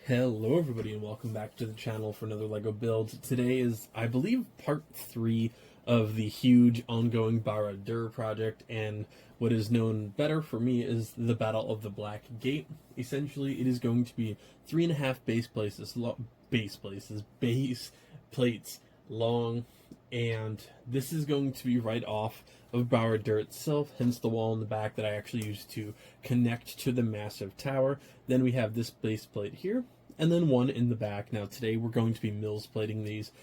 Hello everybody and welcome back to the channel for another LEGO build. Today is, I believe, part 3 of the huge ongoing Barad-dûr project, and what is known better for me is the Battle of the Black Gate. Essentially, it is going to be 3.5 base plates long, and this is going to be right off of Barad-dûr itself, hence the wall in the back that I actually used to connect to the massive tower. Then we have this base plate here, and then one in the back. Now today we're going to be MILS plating these.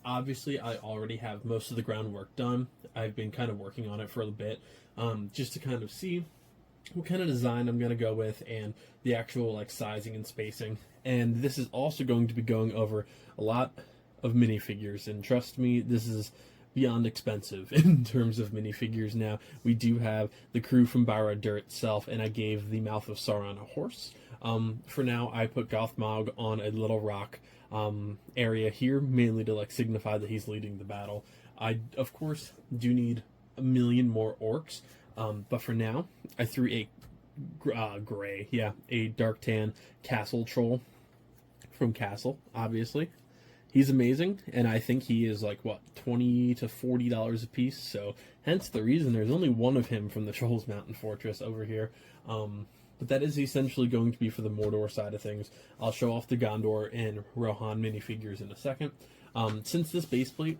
Obviously I already have most of the groundwork done. I've been kind of working on it for a bit, just to kind of see what kind of design I'm going to go with and the actual sizing and spacing. And this is also going to be going over a lot of minifigures, and trust me, this is beyond expensive in terms of minifigures. Now we do have the crew from Barad-dûr itself, and I gave the Mouth of Sauron a horse. For now I put Gothmog on a little rock area here, mainly to like that he's leading the battle. I of course do need a million more orcs, but for now I threw a a dark tan castle troll from Castle. Obviously he's amazing, and I think he is like, what, $20 to $40 a piece, so hence the reason there's only one of him from the Trolls Mountain Fortress over here. But that is essentially going to be for the Mordor side of things. I'll show off the Gondor and Rohan minifigures in a second. Since this base plate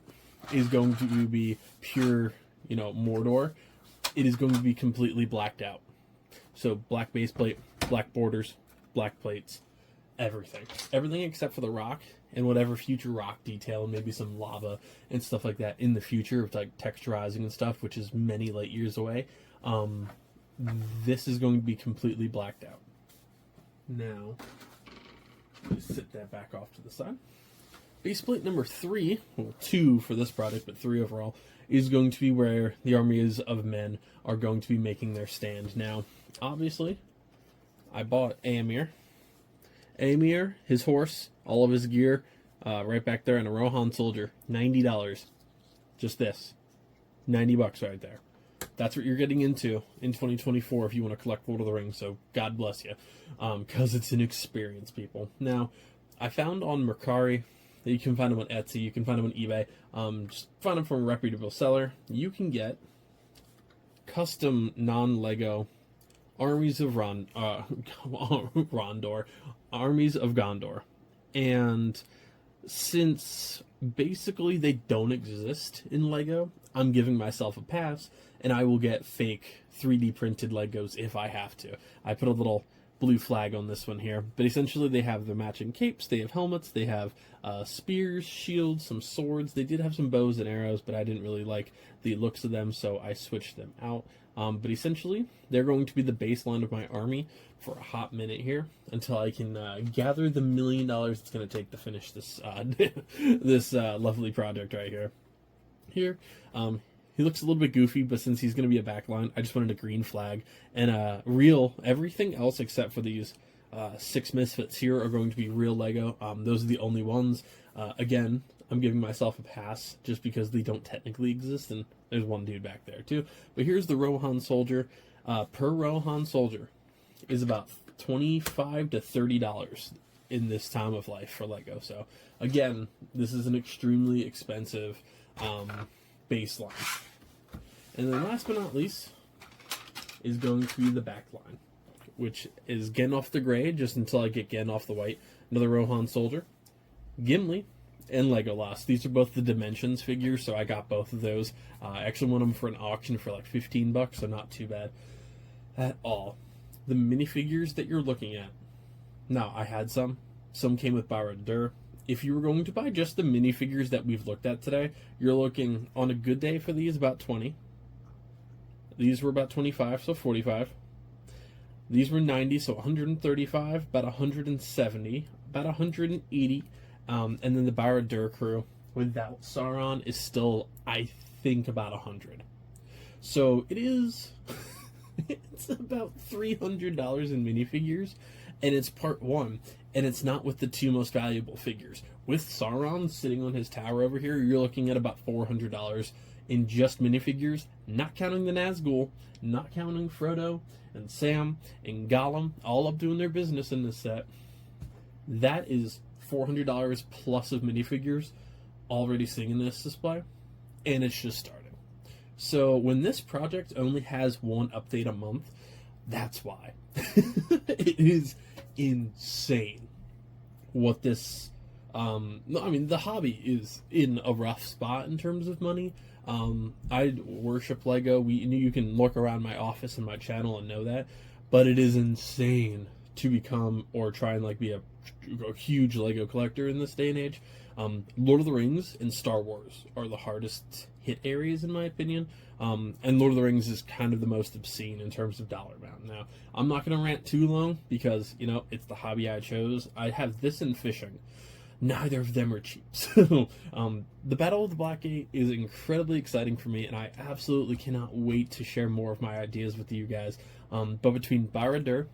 is going to be pure, Mordor, it is going to be completely blacked out. So black base plate, black borders, black plates, everything. Everything except for the rock and whatever future rock detail, and maybe some lava and stuff like that in the future, with like texturizing and stuff, which is many light years away. This is going to be completely blacked out. Now, just sit that back off to the side. Base plate number 3, well 2 for this project, but 3 overall, is going to be where the armies of men are going to be making their stand. Now, obviously, I bought Éomer, his horse, all of his gear, right back there, and a Rohan soldier, $90. Just this, $90 right there. That's what you're getting into in 2024 if you want to collect Lord of the Rings, so God bless you, because it's an experience, people. Now, I found on Mercari that you can find them on Etsy, you can find them on eBay, just find them from a reputable seller. You can get custom non-Lego armies of armies of Gondor, and since basically they don't exist in Lego, I'm giving myself a pass, and I will get fake 3D printed Legos if I have to. I put a little blue flag on this one here, but essentially they have their matching capes, they have helmets, they have spears, shields, some swords. They did have some bows and arrows, but I didn't really like the looks of them, so I switched them out. But essentially, they're going to be the baseline of my army for a hot minute here, until I can gather the $1 million it's going to take to finish this this lovely project right here. He looks a little bit goofy, but since he's going to be a backline, I just wanted a green flag. And real, everything else except for these 6 misfits here are going to be real Lego. Those are the only ones. Again, I'm giving myself a pass just because they don't technically exist, and there's one dude back there too. But here's the Rohan soldier. Per Rohan soldier is about $25 to $30 in this time of life for Lego. So again, this is an extremely expensive baseline. And then last but not least is going to be the back line, which is Gandalf the Grey, just until I get Gandalf the White, another Rohan soldier, Gimli, and Legolas. These are both the Dimensions figures, so I got both of those. I actually won them for an auction for like $15, so not too bad at all. The minifigures that you're looking at, now I had some came with Barad-dûr. If you were going to buy just the minifigures that we've looked at today, you're looking, on a good day for these, about 20. These were about 25, so 45. These were 90, so 135, about 170, about 180, and then the Barad-dûr crew without Sauron is still, I think, about 100. So it is, it's about $300 in minifigures, and it's part 1. And it's not with the 2 most valuable figures. With Sauron sitting on his tower over here, you're looking at about $400 in just minifigures, not counting the Nazgul, not counting Frodo and Sam and Gollum, all up doing their business in this set. That is $400 plus of minifigures already sitting in this display, and it's just starting. So when this project only has one update a month, that's why. It is insane what this no, I mean, the hobby is in a rough spot in terms of money. I worship Lego. You can look around my office and my channel and know that, but it is insane to become or try and like be a huge Lego collector in this day and age. Lord of the Rings and Star Wars are the hardest hit areas in my opinion. And Lord of the Rings is kind of the most obscene in terms of dollar amount. Now, I'm not going to rant too long because, you know, it's the hobby I chose. I have this and fishing. Neither of them are cheap. So, the Battle of the Black Gate is incredibly exciting for me, and I absolutely cannot wait to share more of my ideas with you guys. But between Barad-dûr,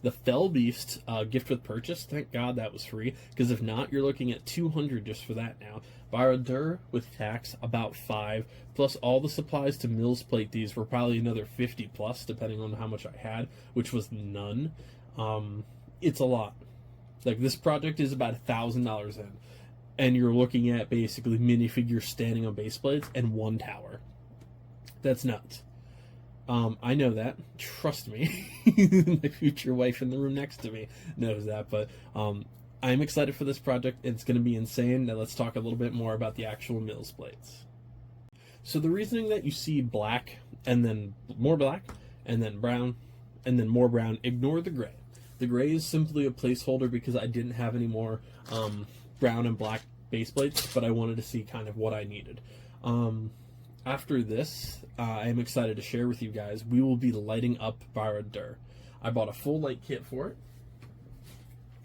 the Fell Beast gift with purchase, thank God that was free, because if not, you're looking at $200 just for that now. Barad-dûr with tax, about $5, plus all the supplies to MILS plate these were probably another $50 plus, depending on how much I had, which was none. It's a lot. Like, this project is about $1,000 in, and you're looking at basically minifigures standing on base plates and one tower. That's nuts. I know that. Trust me. My future wife in the room next to me knows that, but I'm excited for this project. It's going to be insane. Now let's talk a little bit more about the actual MILS plates. So the reasoning that you see black, and then more black, and then brown, and then more brown, ignore the gray. The gray is simply a placeholder because I didn't have any more brown and black base plates, but I wanted to see kind of what I needed. After this, I am excited to share with you guys, we will be lighting up Barad-dûr. I bought a full light kit for it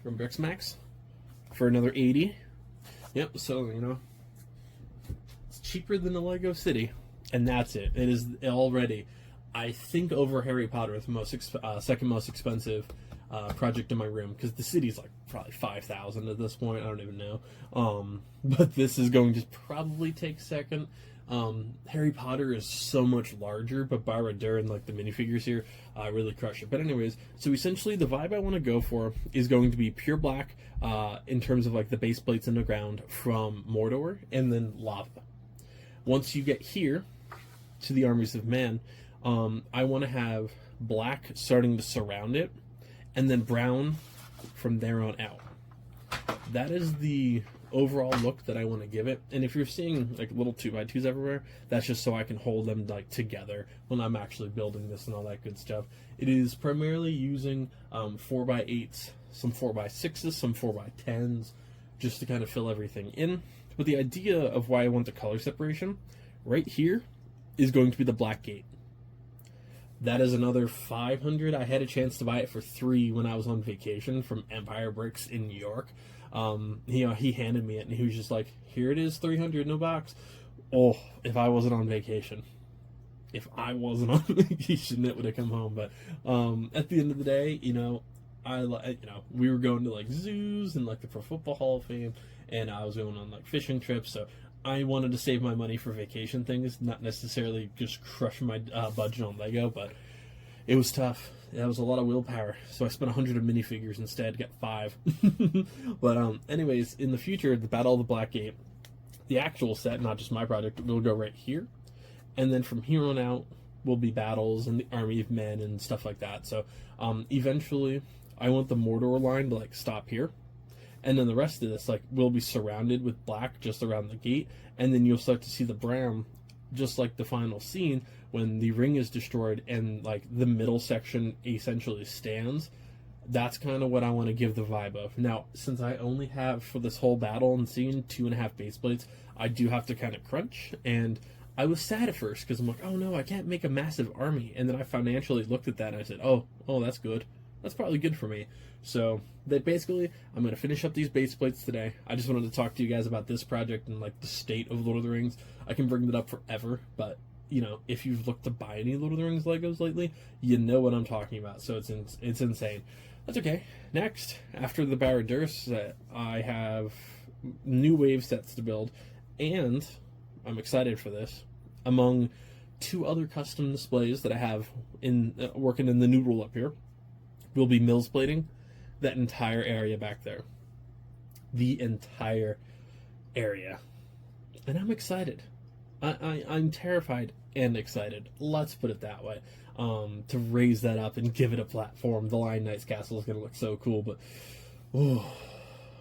from Brixmax for another $80. Yep, so, you know, it's cheaper than the Lego City, and that's it. It is already, I think, over Harry Potter, the second most expensive project in my room, because the city's like probably 5,000 at this point. I don't even know. But this is going to probably take second. Harry Potter is so much larger, but Barad-dûr and like the minifigures here really crush it. But anyways, so essentially the vibe I want to go for is going to be pure black in terms of like the base plates in the ground from Mordor, and then lava. Once you get here to the Armies of Man, I want to have black starting to surround it, and then brown from there on out. That is the overall look that I want to give it. And if you're seeing like little 2x2s everywhere, that's just so I can hold them like together when I'm actually building this and all that good stuff. It is primarily using 4x8s, some 4x6s, some 4x10s, just to kind of fill everything in. But the idea of why I want the color separation right here is going to be the black gate. That is another $500. I had a chance to buy it for $3 when I was on vacation from Empire Bricks in New York. He handed me it, and he was just like, "Here it is, $300 in a box." Oh, if I wasn't on vacation, it would have come home. But at the end of the day, we were going to like zoos and like the Pro Football Hall of Fame, and I was going on like fishing trips, so I wanted to save my money for vacation things, not necessarily just crush my budget on Lego, but it was tough. That was a lot of willpower, so I spent 100 of minifigures instead, got 5. But anyways, in the future, the Battle of the Black Gate, the actual set, not just my project, will go right here, and then from here on out will be battles and the Army of Men and stuff like that. So eventually, I want the Mordor line to like stop here. And then the rest of this, like, will be surrounded with black just around the gate. And then you'll start to see the brown, just like the final scene, when the ring is destroyed and, like, the middle section essentially stands. That's kind of what I want to give the vibe of. Now, since I only have, for this whole battle and scene, 2.5 base plates, I do have to kind of crunch. And I was sad at first, because I'm like, oh no, I can't make a massive army. And then I financially looked at that and I said, oh, that's good. That's probably good for me. So that basically, I'm going to finish up these base plates today. I just wanted to talk to you guys about this project and like the state of Lord of the Rings. I can bring that up forever, but if you've looked to buy any Lord of the Rings Legos lately, you know what I'm talking about. So it's insane. That's okay. Next, after the Barad-dûr set, I have new wave sets to build, and I'm excited for this. Among 2 other custom displays that I have working in the new rule up here, will be MILS plating that entire area back there. the entire area. And I'm excited. I'm terrified and excited. Let's put it that way. To raise that up and give it a platform. The Lion Knight's castle is going to look so cool, but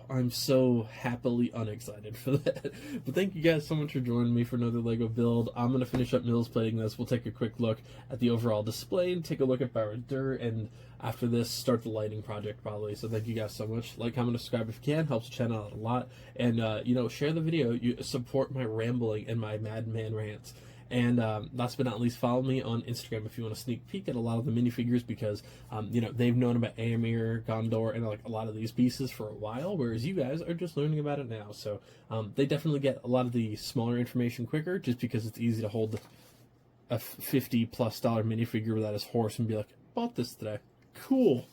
I'm so happily unexcited for that. But thank you guys so much for joining me for another LEGO build. I'm going to finish up MILS plating this. We'll take a quick look at the overall display and take a look at Dur, and after this, start the lighting project probably. So thank you guys so much. Like, comment, subscribe if you can. Helps the channel out a lot. And, share the video. You support my rambling and my madman rants. And last but not least, follow me on Instagram if you want a sneak peek at a lot of the minifigures, because they've known about Aemir, Gondor, and like a lot of these pieces for a while, whereas you guys are just learning about it now. So they definitely get a lot of the smaller information quicker, just because it's easy to hold a $50+ minifigure without his horse and be like, bought this today, cool,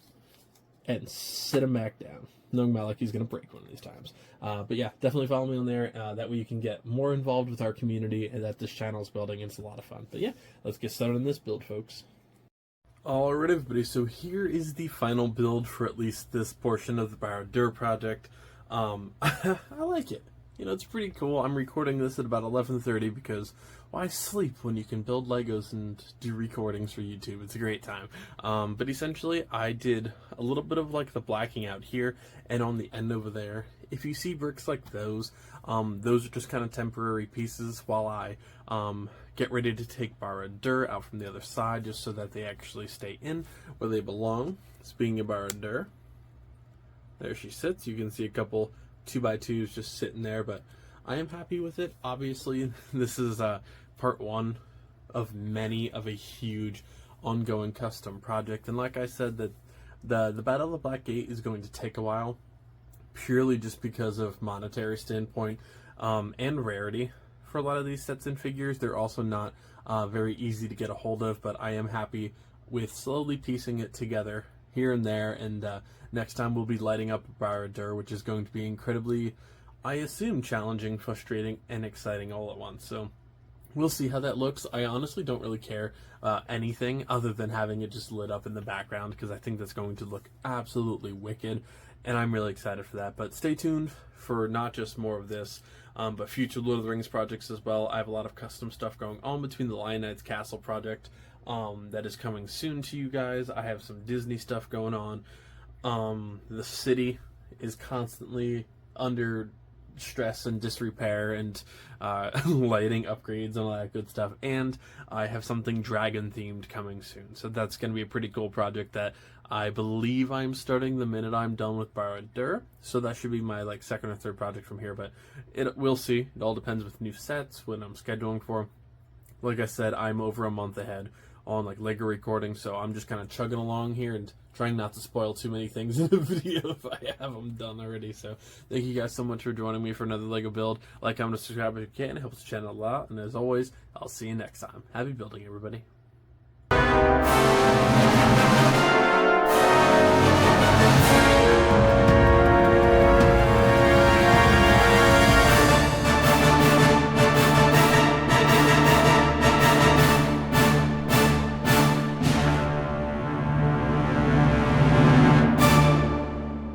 and sit him back down, knowing my luck he's going to break one of these times. But yeah, definitely follow me on there. That way you can get more involved with our community and that this channel is building. It's a lot of fun. But yeah, let's get started on this build, folks. Alright, everybody, so here is the final build for at least this portion of the Dur project. I like it. It's pretty cool. I'm recording this at about 11:30 because why sleep when you can build Legos and do recordings for YouTube? It's a great time. But essentially, I did a little bit of like the blacking out here and on the end over there. If you see bricks like those are just kind of temporary pieces while I get ready to take Dur out from the other side, just so that they actually stay in where they belong. Speaking of Dur, there she sits. You can see a couple 2x2s just sitting there, but I am happy with it. Obviously, this is part one of many of a huge ongoing custom project, and like I said, that the Battle of the Black Gate is going to take a while, purely just because of monetary standpoint and rarity for a lot of these sets and figures. They're also not very easy to get a hold of, but I am happy with slowly piecing it together here and there, and next time we'll be lighting up Dur, which is going to be incredibly, I assume, challenging, frustrating, and exciting all at once. So we'll see how that looks. I honestly don't really care anything other than having it just lit up in the background, because I think that's going to look absolutely wicked, and I'm really excited for that. But stay tuned for not just more of this, but future Lord of the Rings projects as well. I have a lot of custom stuff going on between the Lion Knight's Castle project that is coming soon to you guys. I have some Disney stuff going on. The city is constantly under stress and disrepair and lighting upgrades and all that good stuff, and I have something dragon themed coming soon, so that's going to be a pretty cool project that I believe I'm starting the minute I'm done with Dur, so that should be my second or third project from here, but we'll see. It all depends with new sets, when I'm scheduling for. Like I said, I'm over a month ahead on LEGO recording, so I'm just kind of chugging along here and trying not to spoil too many things in the video if I have them done already. So thank you guys so much for joining me for another LEGO build. Like, comment, subscribe if you can. It helps the channel a lot. And as always, I'll see you next time. Happy building, everybody.